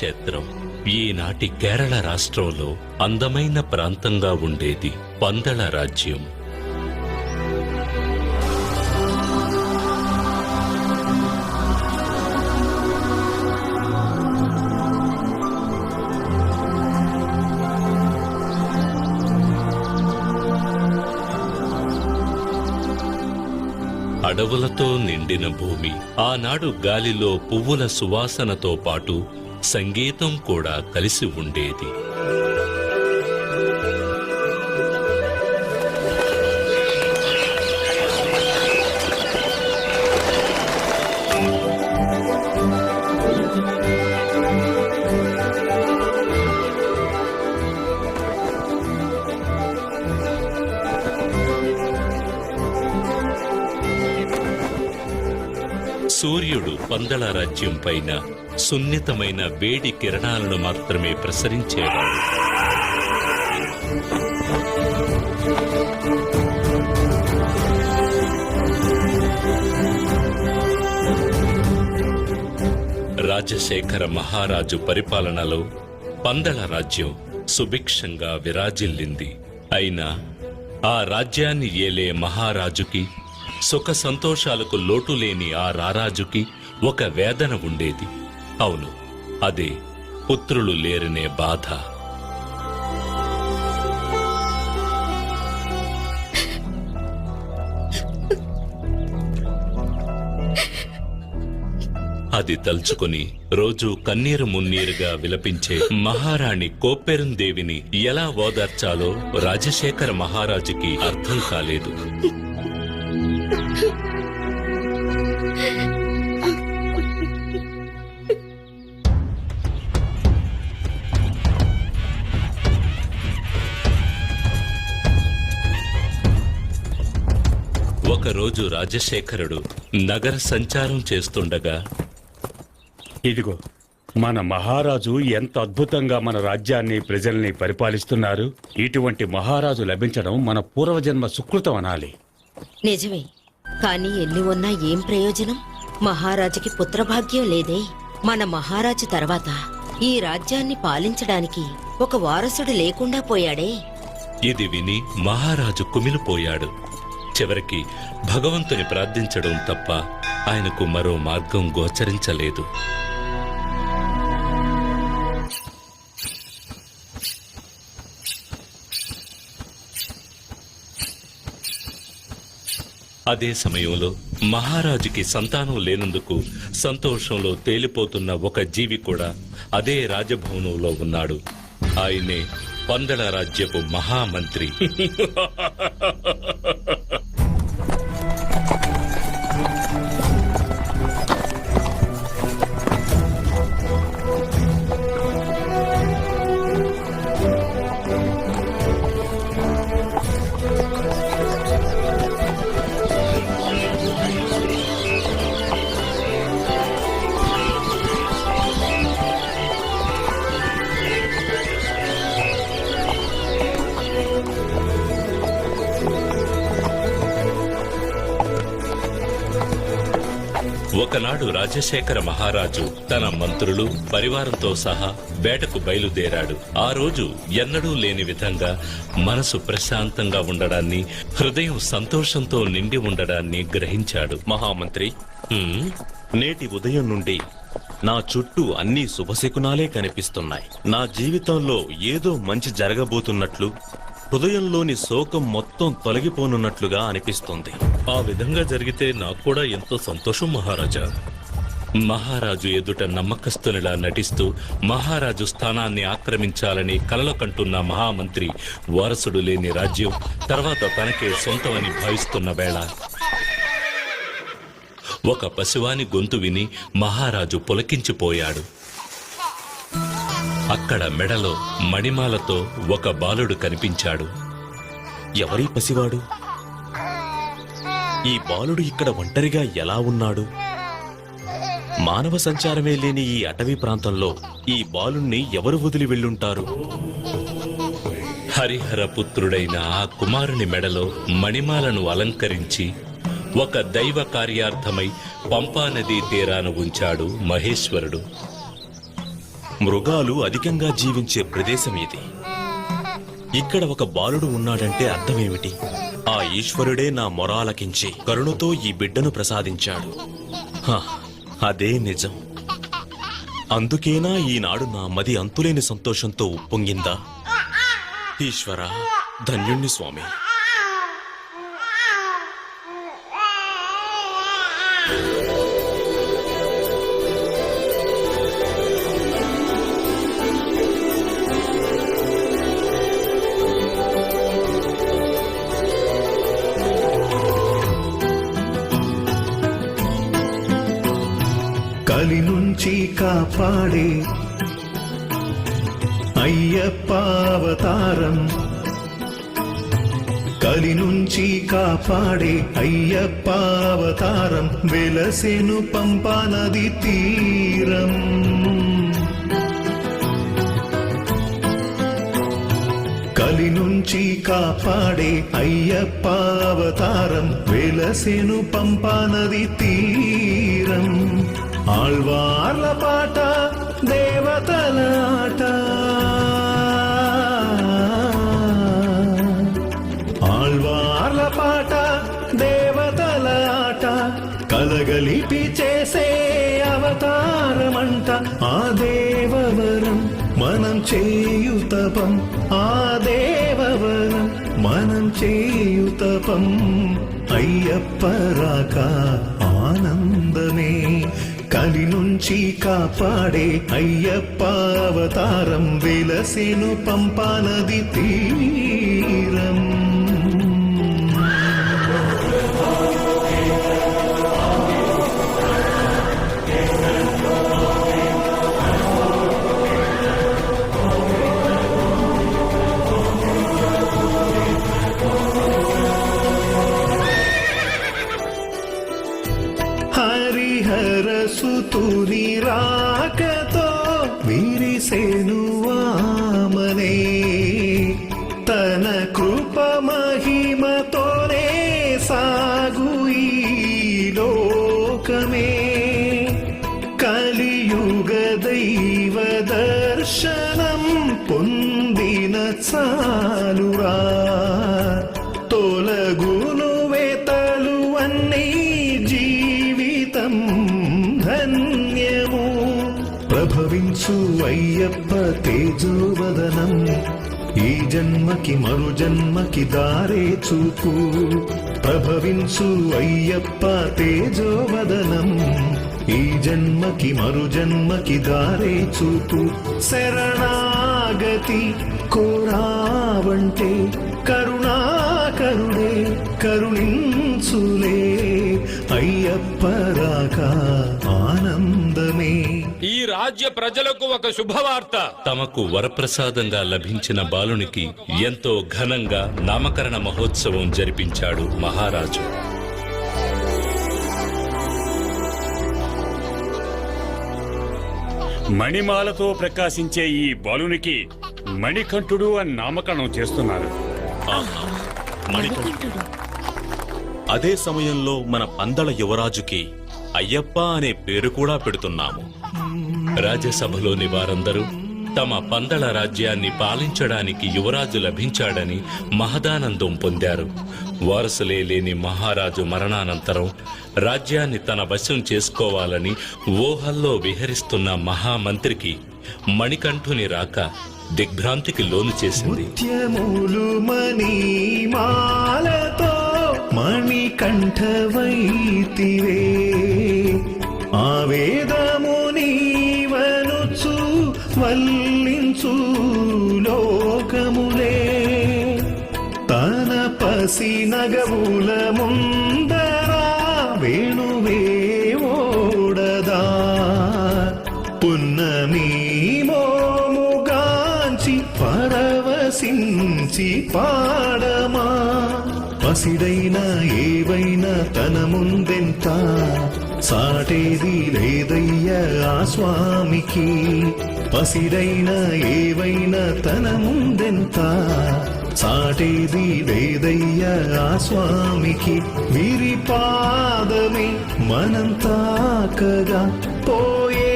క్షేత్రం ఈనాటి కేరళ రాష్ట్రంలో అందమైన ప్రాంతంగా ఉండేది పందళ రాజ్యం. అడవులతో నిండిన భూమి. ఆనాడు గాలిలో పువ్వుల సువాసనతో పాటు సంగీతం కూడా కలిసి ఉండేది. సూర్యుడు పందళ రాజ్యం పైన సున్నితమైన వేడి కిరణాలను మాత్రమే ప్రసరించేవాడు. రాజశేఖర మహారాజు పరిపాలనలో పందళ రాజ్యం సుభిక్షంగా విరాజిల్లింది. అయినా ఆ రాజ్యాన్ని ఏలే మహారాజుకి, సుఖ సంతోషాలకు లోటులేని ఆ రారాజుకి ఒక వేదన ఉండేది. అవును, అదే పుత్రులు లేరనే బాధ. అది తలుచుకుని రోజు కన్నీరు మున్నీరుగా విలపించే మహారాణి కోప్పెరుందేవిని ఎలా ఓదార్చాలో రాజశేఖర మహారాజుకి అర్థం కాలేదు. ఒకరోజు రాజశేఖరుడు నగర సంచారం చేస్తుండగా, ఇదిగో మన మహారాజు ఎంత అద్భుతంగా మన రాజ్యాన్ని ప్రజల్ని పరిపాలిస్తున్నారు. ఇటువంటి మహారాజు లభించడం మన పూర్వజన్మ సుకృతం అనాలి. నిజమే, కానీ ఎన్ని ఉన్నా ఏం ప్రయోజనం? మహారాజుకి పుత్రభాగ్యం లేదే. మన మహారాజు తర్వాత ఈ రాజ్యాన్ని పాలించడానికి ఒక వారసుడు లేకుండా పోయాడే. ఇది విని మహారాజు కుమిలిపోయాడు. చివరికి భగవంతుని ప్రార్థించడం తప్ప ఆయనకు మరో మార్గం గోచరించలేదు. అదే సమయంలో మహారాజుకి సంతానం లేనందుకు సంతోషంలో తేలిపోతున్న ఒక జీవి కూడా అదే రాజభవనంలో ఉన్నాడు. ఆయనే పందళ రాజ్యపు మహామంత్రి. ఒకనాడు రాజశేఖర మహారాజు తన మంత్రులు పరివారంతో సహా వేటకు బయలుదేరాడు. ఆ రోజు ఎన్నడూ లేని విధంగా మనసు ప్రశాంతంగా ఉండడాన్ని, హృదయం సంతోషంతో నిండి ఉండడాన్ని గ్రహించాడు. మహామంత్రి, నేటి ఉదయం నుండి నా చుట్టూ అన్ని శుభశకునాలే కనిపిస్తున్నాయి. నా జీవితంలో ఏదో మంచి జరగబోతున్నట్లు, హృదయంలోని శోకం మొత్తం తొలగిపోనున్నట్లుగా అనిపిస్తుంది. ఆ విధంగా జరిగితే నాకు కూడా ఎంతో సంతోషం మహారాజా. మహారాజు ఎదుట నమ్మకస్తునిలా నటిస్తూ మహారాజు స్థానాన్ని ఆక్రమించాలని కలలు కంటున్న మహామంత్రి వారసుడు లేని రాజ్యం తర్వాత తనకే సొంతమని భావిస్తున్న వేళ ఒక పసివాని గొంతు విని మహారాజు పులకించిపోయాడు. అక్కడ మెడలో మణిమాలతో ఒక బాలుడు కనిపించాడు. ఎవరీ పసివాడు? ఈ బాలుడు ఇక్కడ ఒంటరిగా ఎలా ఉన్నాడు? మానవ సంచారమే లేని ఈ అటవీ ప్రాంతంలో ఈ బాలుణ్ణి ఎవరు వదిలి వెళ్ళుంటారు? హరిహర పుత్రుడైన ఆ కుమారుని మెడలో మణిమాలను అలంకరించి ఒక దైవ కార్యార్థమై పంపానదీ తీరాన ఉంచాడు మహేశ్వరుడు. మృగాలు అధికంగా జీవించే ప్రదేశం ఇది. ఇక్కడ ఒక బాలుడు ఉన్నాడంటే అర్థమేమిటి? ఆ ఈశ్వరుడే నా మొరాలకించి కరుణతో ఈ బిడ్డను ప్రసాదించాడు. హ, అదే నిజం. అందుకేనా ఈనాడు నా మది అంతులేని సంతోషంతో ఉప్పొంగిందా? ఈశ్వరా, ధన్యుణ్ణి స్వామి. కలి నుంచి కాపాడే అయ్యప్ప అవతారం, కలి నుంచి కాపాడే అయ్యప్ప అవతారం, వెలసెను పంపా నది తీరం. కలి నుంచి కాపాడే అయ్యప్ప అవతారం, వెలసెను పంపా నది తీరం. ఆళ్వార్ల పాట దేవతల ఆట, ఆళ్వార్ల పాట దేవతల ఆట, కలగలిపి చేసే అవతారమంట. ఆ దేవవరం మనం చేయుతపం, ఆ దేవవరం మనం చేయుతపం. అయ్యప్ప రాక ఆనందమే, కలి నుంచి కాపాడే అయ్యప్ప అవతారం, వెలసెను పంపా నది తీరం. హరిహర సుతుని రాకతో విరిసెను వామనే, తన కృప మహిమతోనే సాగు ఈ లోకమే. కలియుగ దైవ దర్శనం పొందిన చాలురా, తొలగును వేతలు అన్నీ జీవితం ధన్యము. ప్రభవించు అయ్యప్ప తేజోవదనం, ఈ జన్మకి మరు జన్మకి దారే చూపు. ప్రభవించు అయ్యప్ప తేజోవదనం, ఈ జన్మకి మరు జన్మకి దారే చూపు. శరణాగతి కోరావంటే కరుణాకరుడే కరుణించులే. అయ్యప్ప రాక ఆనందమే. ఈ రాజ్య ప్రజలకు ఒక శుభవార్త. తమకు వరప్రసాదంగా లభించిన బాలునికి ఎంతో ఘనంగా నామకరణ మహోత్సవం జరిపించాడు మహారాజు. మణిమాలతో ప్రకాశించే ఈ బాలునికి మణికంఠుడు అని నామకరణం చేస్తున్నారు. ఆహా, మణికంఠుడు. అదే సమయంలో మన పందల యువరాజుకి అయ్యప్ప అనే పేరు కూడా పెడుతున్నాము. రాజ్యసభలోని వారందరూ తమ పందల రాజ్యాన్ని పాలించడానికి యువరాజు లభించాడని మహదానందం పొందారు. వారసులే లేని మహారాజు మరణానంతరం రాజ్యాన్ని తన వశం చేసుకోవాలని ఊహల్లో విహరిస్తున్న మహామంత్రికి మణికంఠుని రాక దిగ్భ్రాంతికి లోను చేసింది. ముత్యములు మణిమాలతో మణికంఠవైతివే, ఆవేదము నీవనుచు వల్లించు లోకములే. తన పసి నగవుల ముందరా వేణువే ఓడదా, పున్నమి మోముగాంచి పరవశించి పాడమా. పసిడైనా ఏవైనా తన ముందెంత, సాటేది లేదయ్యా ఆ స్వామికి. పసిడైనా ఏవైనా తన ముందెంత, సాటేది లేదయ్యా ఆ స్వామికి. వీరి పాదమే మనం తాకగా పో